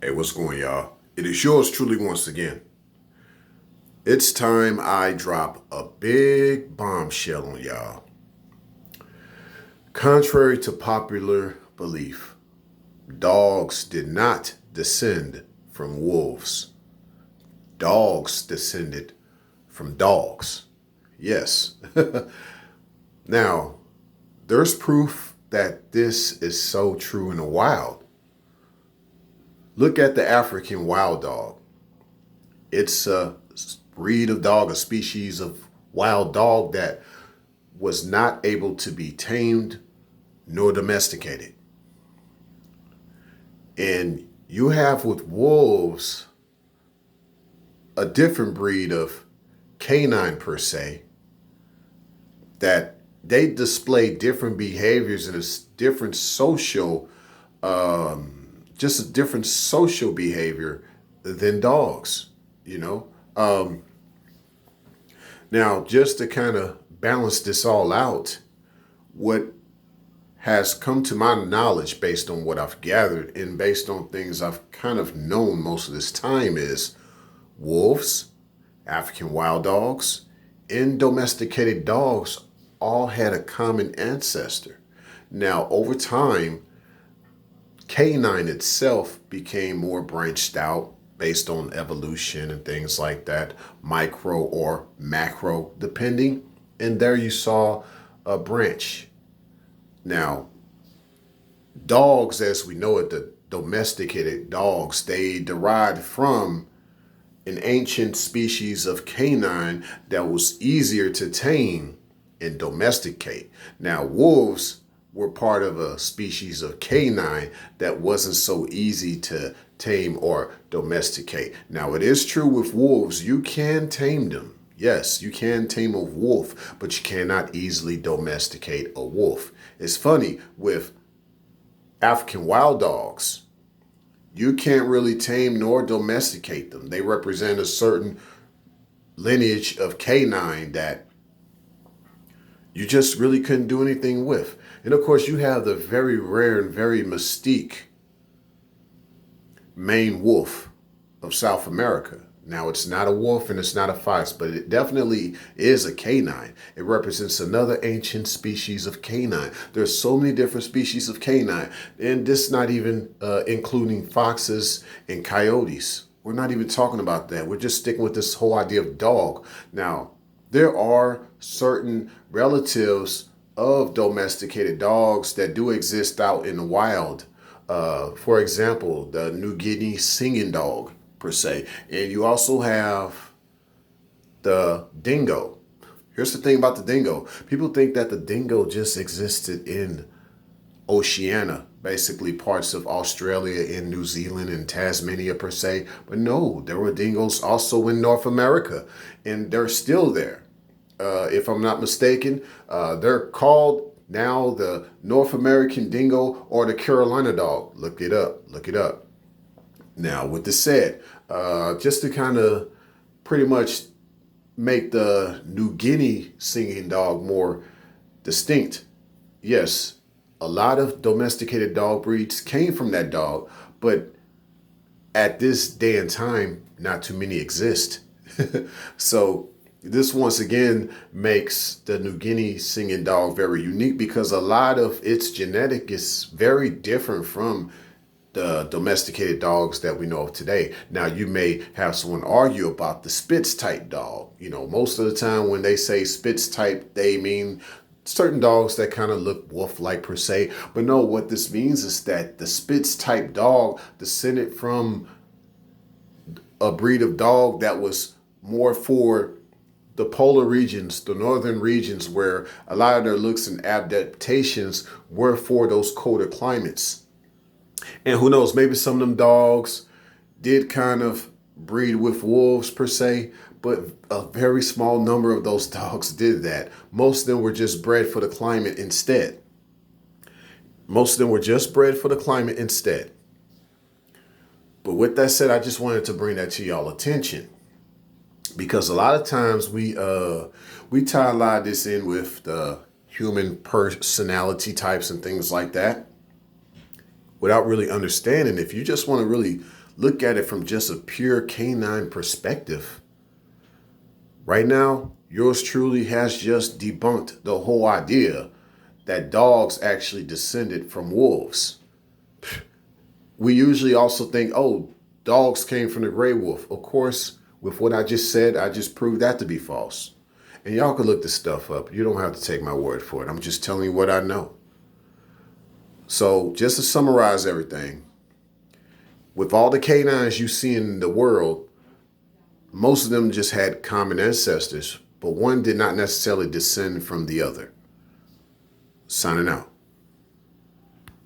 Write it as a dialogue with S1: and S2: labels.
S1: Hey, what's going, y'all? It is yours truly once again. It's time I drop a big bombshell on y'all. Contrary to popular belief, dogs did not descend from wolves. Dogs descended from dogs. Yes. Now, there's proof that this is so true in the wild. Look at the African wild dog. It's a breed of dog, a species of wild dog that was not able to be tamed nor domesticated. And you have with wolves a different breed of canine per se, that they display different behaviors and a different social, just a different social behavior than dogs, you know. Now, just to kind of balance this all out, what has come to my knowledge based on what I've gathered and based on things I've kind of known most of this time is wolves, African wild dogs, and domesticated dogs all had a common ancestor. Now, over time, canine itself became more branched out based on evolution and things like that, micro or macro, depending. And there you saw a branch. Now, dogs, as we know it, the domesticated dogs, they derived from an ancient species of canine that was easier to tame and domesticate. Now, wolves were part of a species of canine that wasn't so easy to tame or domesticate. Now, it is true with wolves, you can tame them. Yes, you can tame a wolf, but you cannot easily domesticate a wolf. It's funny, with African wild dogs, you can't really tame nor domesticate them. They represent a certain lineage of canine that you just really couldn't do anything with. And of course, you have the very rare and very mystique Maine wolf of South America. Now, it's not a wolf and it's not a fox, but it definitely is a canine. It represents another ancient species of canine. There's so many different species of canine, and this not even including foxes and coyotes. We're not even talking about that. We're just sticking with this whole idea of dog. Now, there are certain relatives of domesticated dogs that do exist out in the wild. For example, the New Guinea singing dog, per se. And you also have the dingo. Here's the thing about the dingo. People think that the dingo just existed in Oceania, basically parts of Australia and New Zealand and Tasmania per se. But no, there were dingoes also in North America, and they're still there. If I'm not mistaken, they're called now the North American dingo or the Carolina dog. Look it up. Look it up. Now, with this said, just to kind of pretty much make the New Guinea singing dog more distinct, yes, a lot of domesticated dog breeds came from that dog, but at this day and time, not too many exist. So this once again makes the New Guinea singing dog very unique because a lot of its genetic is very different from the domesticated dogs that we know of today. Now, you may have someone argue about the Spitz type dog. You know, most of the time when they say Spitz type, they mean certain dogs that kind of look wolf-like per se. But no, what this means is that the Spitz type dog descended from a breed of dog that was more for the polar regions, the northern regions, where a lot of their looks and adaptations were for those colder climates. And who knows, maybe some of them dogs did kind of breed with wolves per se, but a very small number of those dogs did that. Most of them were just bred for the climate instead. Most of them were just bred for the climate instead. But with that said, I just wanted to bring that to y'all attention, because a lot of times we tie a lot of this in with the human personality types and things like that, without really understanding. If you just want to really look at it from just a pure canine perspective, right now, yours truly has just debunked the whole idea that dogs actually descended from wolves. We usually also think, oh, dogs came from the gray wolf. Of course, with what I just said, I just proved that to be false. And y'all can look this stuff up. You don't have to take my word for it. I'm just telling you what I know. So just to summarize everything, with all the canines you see in the world, most of them just had common ancestors, but one did not necessarily descend from the other. Signing out.